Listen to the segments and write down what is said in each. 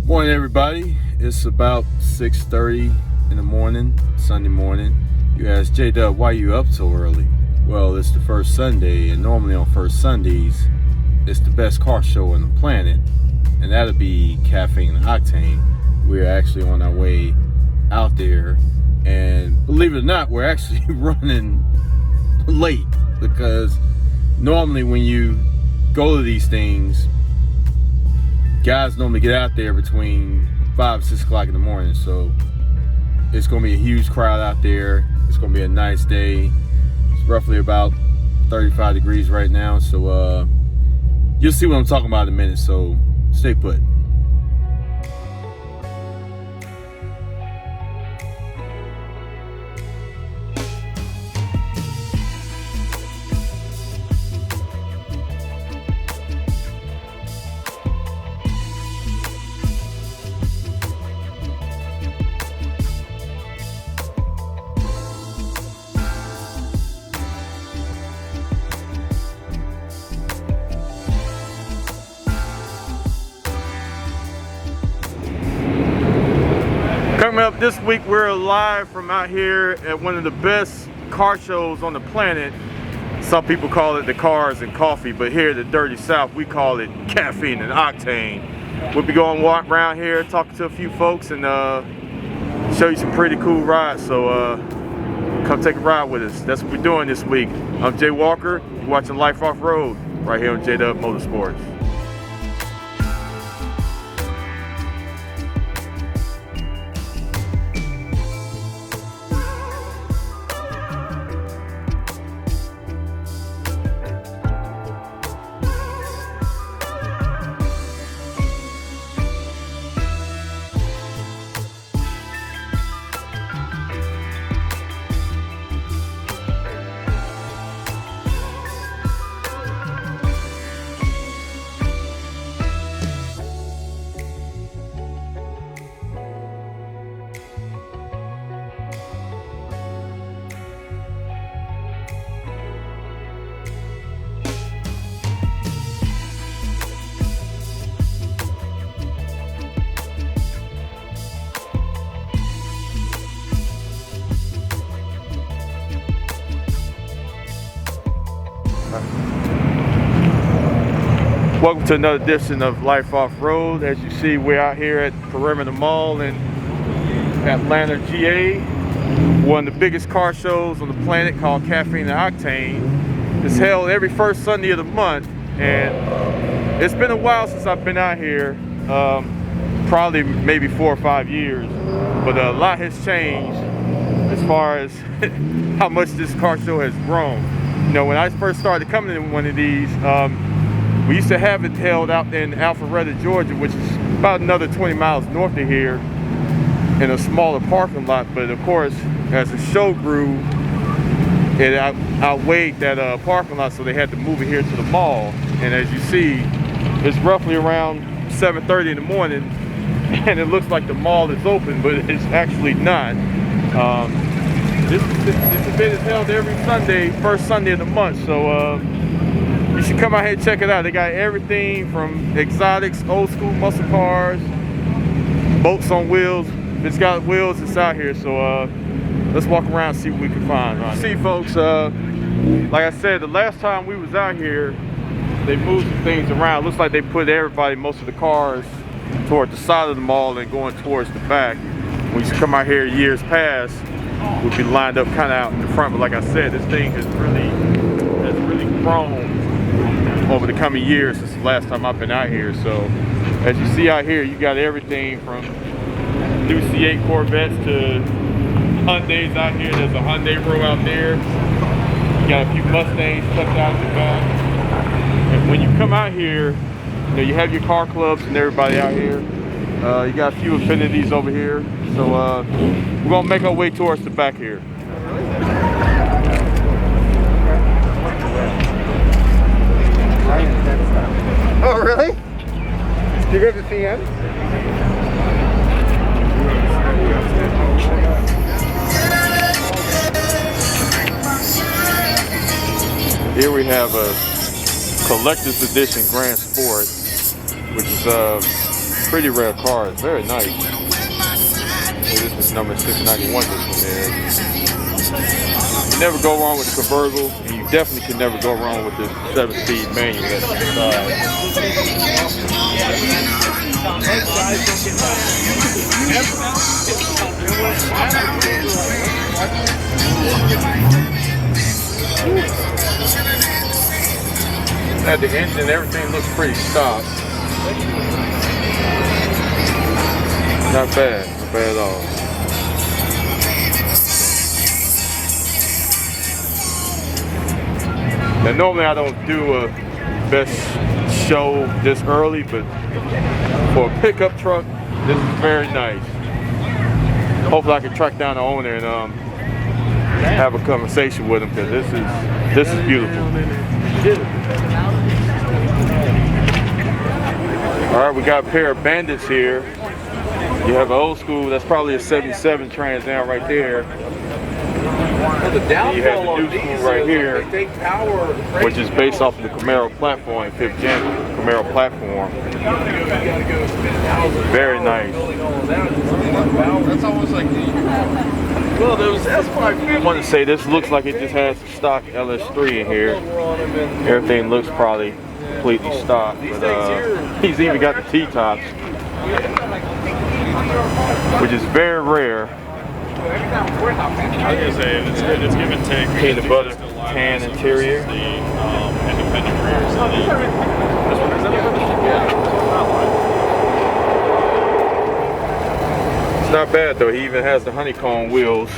Morning, everybody. It's about 6:30 in the morning, Sunday morning. You ask J-Dub, why you up so early? Well, it's the first Sunday, and normally on first Sundays, it's the best car show on the planet, and that'll be Caffeine and Octane. We're actually on our way out there, and believe it or not, we're actually running late, because normally when you go to these things, guys normally get out there between 5 and 6 o'clock in the morning, so it's going to be a huge crowd out there. It's going to be a nice day. It's roughly about 35 degrees right now, so you'll see what I'm talking about in a minute, so stay put. Coming up this week, we're live from out here at one of the best car shows on the planet. Some people call it the Cars and Coffee, but here at the Dirty South, we call it Caffeine and Octane. We'll be going walk around here, talking to a few folks, and show you some pretty cool rides. So come take a ride with us. That's what we're doing this week. I'm Jay Walker. You're watching Life Off Road right here on J-Dub Motorsports. Welcome to another edition of Life Off Road. As you see, we're out here at Perimeter Mall in Atlanta, GA. One of the biggest car shows on the planet, called Caffiene and Octane. It's held every first Sunday of the month, and it's been a while since I've been out here, probably maybe 4 or 5 years, but a lot has changed as far as how much this car show has grown. You know, when I first started coming to one of these, we used to have it held out in Alpharetta, Georgia, which is about another 20 miles north of here, in a smaller parking lot. But of course, as the show grew, it outweighed that parking lot, so they had to move it here to the mall. And as you see, it's roughly around 7:30 in the morning, and it looks like the mall is open, but it's actually not. This event is held every Sunday, first Sunday of the month, so you should come out here and check it out. They got everything from exotics, old school muscle cars, boats on wheels. If it's got wheels, it's out here. So let's walk around and see what we can find. Right? See, folks, like I said, the last time we was out here, they moved some things around. Looks like they put most of the cars toward the side of the mall and going towards the back. When you come out here years past, we'd be lined up kind of out in the front. But like I said, this thing has really grown over the coming years since the last time I've been out here. So as you see out here, you got everything from new C8 Corvettes to Hyundais out here. There's a Hyundai row out there. You got a few Mustangs tucked out in the back. And when you come out here, you know, you have your car clubs and everybody out here. You got a few Affinities over here. So we're gonna make our way towards the back here. Oh, really? Do you go to CN? Here we have a collector's edition Grand Sport, which is Pretty rare car. It's very nice. So this is number 691. This one is. You never go wrong with the convertible, and you definitely can never go wrong with this 7-speed manual that's inside. At the engine, everything looks pretty stock. Not bad at all. Now normally I don't do a best show this early, but for a pickup truck, this is very nice. Hopefully I can track down the owner and have a conversation with him, because this is beautiful. Alright, we got a pair of Bandits here. You have an old school, that's probably a 77 Trans Am right there. You have the new school right here, which is based off of the Camaro platform, 5th gen Camaro platform. Very nice. That's almost like I want to say this looks like it just has the stock LS3 in here. Everything looks probably completely stock, but he's even got the T-tops, which is very rare. I was gonna say it's give and take. Peanut butter tan interior. Independent rears. It's not bad though. He even has the honeycomb wheels.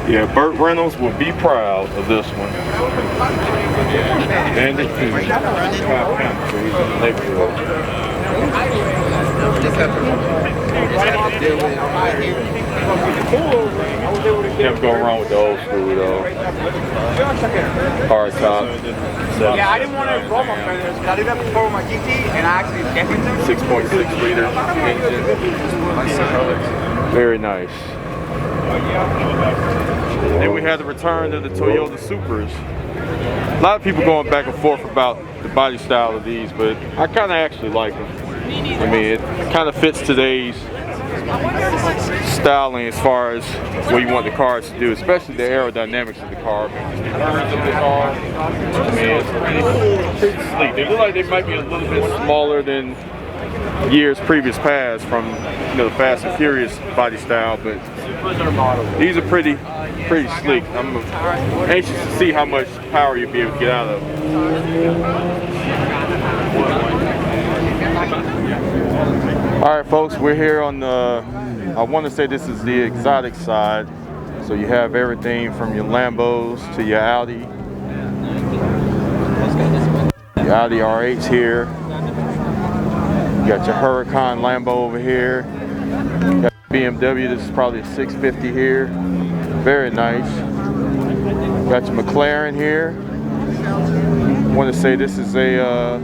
Yeah, Burt Reynolds will be proud of this one. And it's so he's in the neighborhood. Can't go wrong with the old school though. Hard top. Yeah, I didn't want to roll my feathers, but I did that before with my GT, and I actually definitely 6.6 liter engine. Very nice. Then we had the return of the Toyota Supras. A lot of people going back and forth about the body style of these, but I kind of actually like them. I mean, it kind of fits today's styling as far as what you want the cars to do, especially the aerodynamics of the car. The curves of the car, I mean, it's pretty sleek. They look like they might be a little bit smaller than years previous past from, you know, the Fast and Furious body style, but these are pretty sleek. I'm anxious to see how much power you'll be able to get out of them. Alright folks, we're here on the, I want to say this is the exotic side. So you have everything from your Lambos to your Audi. Your Audi R8's here. You got your Huracan Lambo over here. You got BMW, this is probably a 650 here. Very nice. You got your McLaren here. I want to say this is a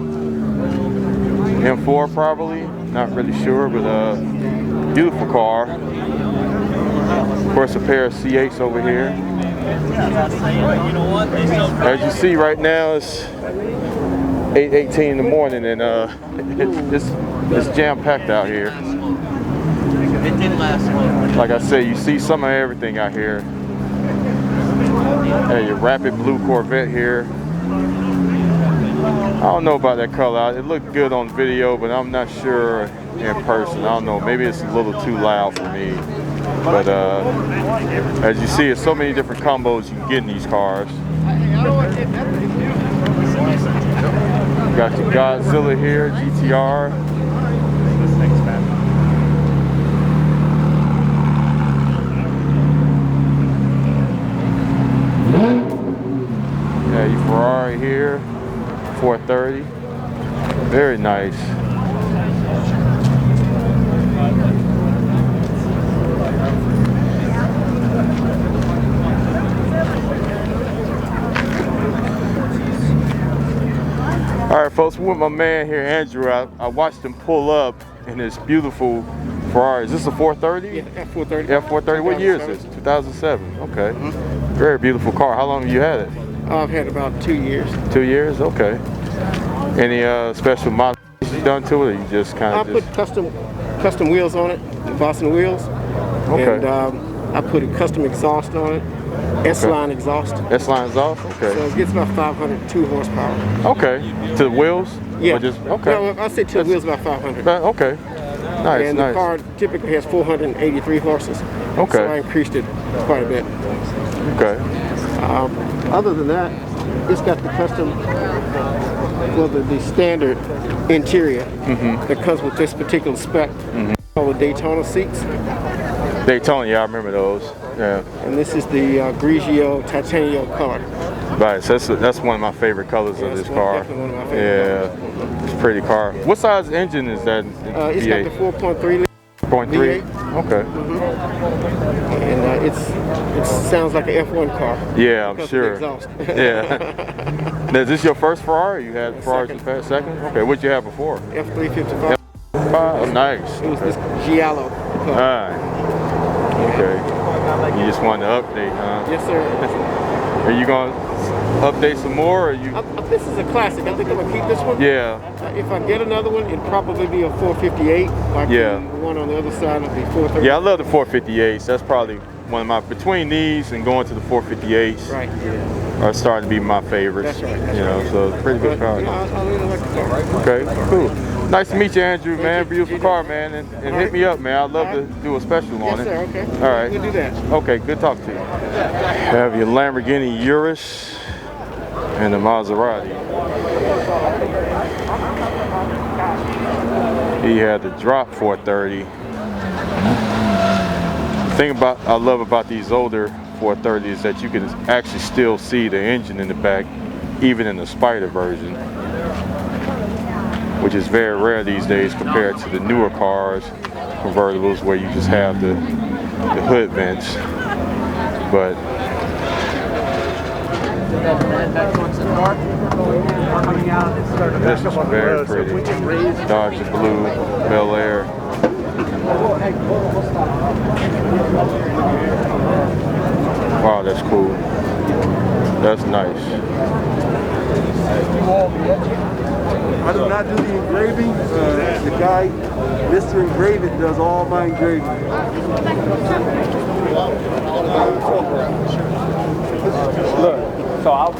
M4 probably. Not really sure, but beautiful car. Of course, a pair of C8s over here. As you see right now, it's 8:18 in the morning, and it's jam-packed out here. Like I said, you see some of everything out here. Hey, your Rapid Blue Corvette here. I don't know about that color. It looked good on video, but I'm not sure in person. I don't know. Maybe it's a little too loud for me. But as you see, there's so many different combos you can get in these cars. You got your Godzilla here, GTR. Yeah, your Ferrari here. 430, very nice. All right, folks, we're with my man here, Andrew. I watched him pull up in this beautiful Ferrari. Is this a 430? Yeah, F430. F430. What year is this? 2007. Okay. Very beautiful car. How long have you had it? I've had about 2 years. 2 years? Okay. Any special modifications you done to it, or you just kind I of put custom wheels on it, Boston wheels. Okay. And I put a custom exhaust on it, S-line exhaust. S-line exhaust? Okay. So it gets about 502 horsepower. Okay. To the wheels? Yeah. Or just, okay. No, I say to the wheels about 500. Okay. Nice, And nice. the car typically has 483 horses. Okay. So I increased it quite a bit. Okay. Other than that, it's got the custom, well, the standard interior that comes with this particular spec. Called the Daytona seats. Daytona, yeah, I remember those. Yeah. And this is the Grigio Titanium color. Right, so that's one of my favorite colors of this car. Definitely one of my favorite Yeah, it's a pretty car. What size engine is that? It's got the 4.3 liter. 4.3? Okay. And it sounds like an F1 car. Yeah, I'm because sure. of the exhaust. Yeah. Now, is this your first Ferrari? You had Ferrari second? Okay, what'd you have before? F355. Oh, nice. It was this Giallo color. Alright. Okay. You just wanted to update, huh? Yes, sir. Are you going to update some more? Or you? This is a classic. I think I'm going to keep this one. Yeah. If I get another one, it'd probably be a 458. Like Yeah. the one on the other side would be 430. Yeah, I love the 458s. That's probably one of my, between these and going to the 458s. Right. Are starting to be my favorites. That's right. You know, so it's pretty good car. I really like the car. Okay, cool. Nice to meet you, Andrew, man. Beautiful car, man. And hit me up, man. I'd love to do a special on it. Yes, sir. Okay. All right. We'll do that. Okay, good talking to you. Have your Lamborghini Urus and the Maserati. He had the drop 430. The thing I love about these older 430 is that you can actually still see the engine in the back, even in the Spider version, which is very rare these days compared to the newer cars, convertibles, where you just have the hood vents. But this is very pretty. Dodge Blue Bel Air. Wow, that's cool. That's nice. I do not do the engraving. The guy, Mr. Engrave It, does all my engraving. Look, so I'll.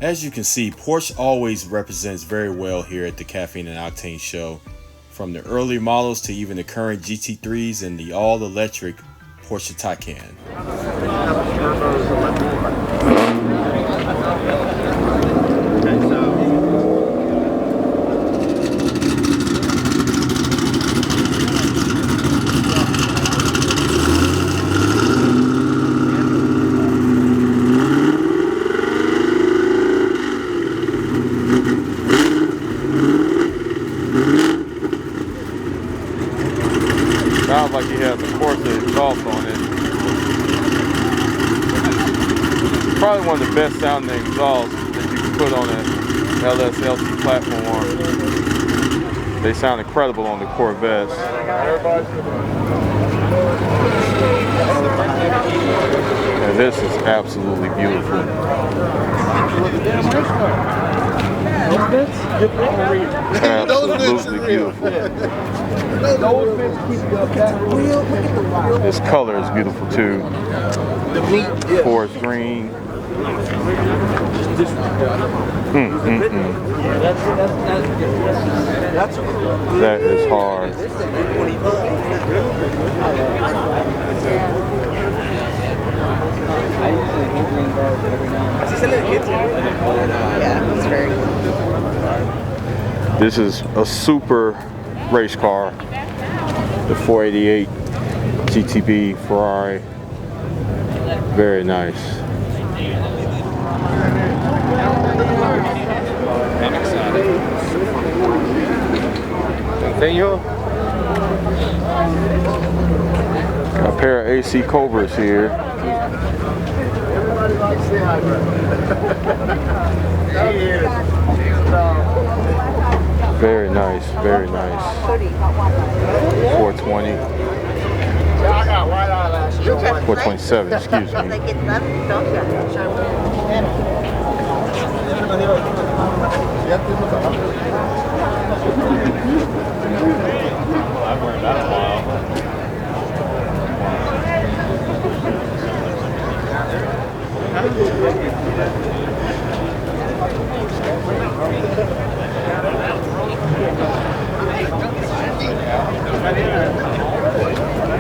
As you can see, Porsche always represents very well here at the Caffeine and Octane show. From the early models to even the current GT3s and the all-electric Porsche Taycan. Sounds like he has a Porsche exhaust on it. Probably one of the best sounding exhausts that you can put on an LSLC platform. They sound incredible on the Corvettes. And this is absolutely beautiful. Absolutely beautiful. This color is beautiful too. Forest green. That is hard. This is a super race car, the 488 GTB Ferrari. Very nice. I'm excited. Got a pair of AC Cobras here. Very nice, very nice. 420. 427, excuse me.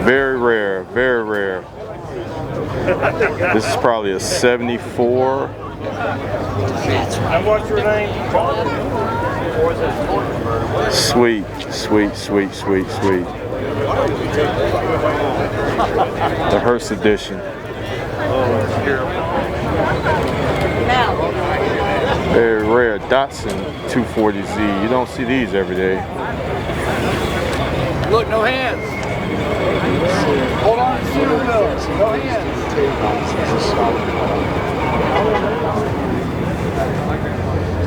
Very rare, very rare. This is probably a 74. And what's your name? Sweet, sweet, sweet, sweet, sweet. The Hearst edition. Very rare Datsun 240Z. You don't see these every day. Look, no hands. Hold on, steering wheel. No hands.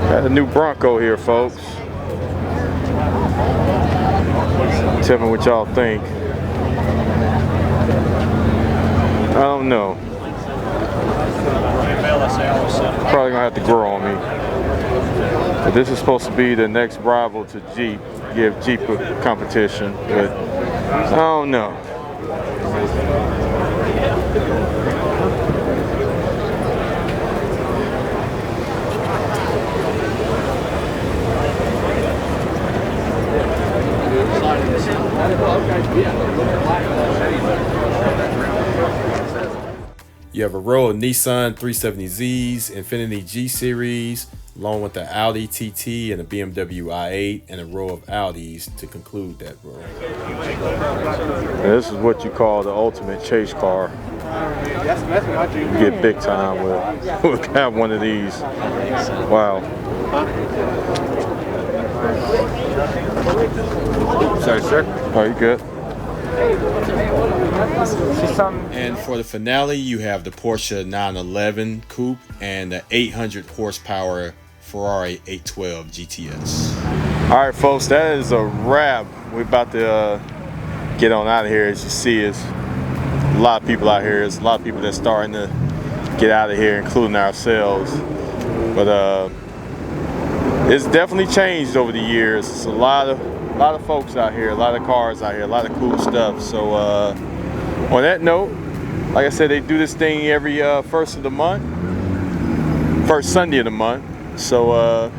Got a new Bronco here, folks. Tell me what y'all think. I don't know. Probably gonna have to grow on me. But this is supposed to be the next rival to Jeep. Give Jeep a competition, but I don't know. You have a row of Nissan 370Zs, Infiniti G Series, along with the Audi TT and a BMW i8, and a row of Audis to conclude that row. And this is what you call the ultimate chase car. You get big time with we'll have one of these. Wow. Sorry, sir. Oh, you good? And for the finale, you have the Porsche 911 Coupe and the 800 horsepower Ferrari 812 GTS. All right, folks, that is a wrap. We're about to get on out of here. As you see, it's a lot of people out here. There's a lot of people that's starting to get out of here, including ourselves. But it's definitely changed over the years. It's a lot of folks out here, a lot of cars out here, a lot of cool stuff. So on that note, like I said, they do this thing every first Sunday of the month. So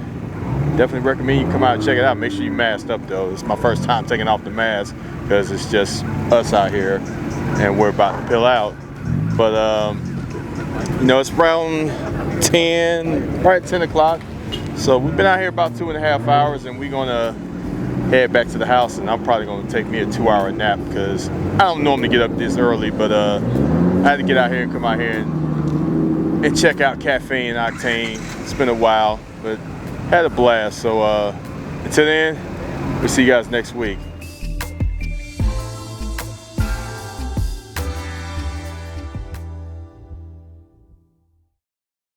definitely recommend you come out and check it out. Make sure you masked up though. It's my first time taking off the mask because it's just us out here and we're about to pill out. But you know, it's around 10, right at 10 o'clock. So we've been out here about 2.5 hours, and we're gonna head back to the house, and I'm probably gonna take me a 2-hour nap because I don't normally get up this early, but I had to get out here and come out here and check out Caffiene and Octane. It's been a while, but had a blast. So until then, we'll see you guys next week.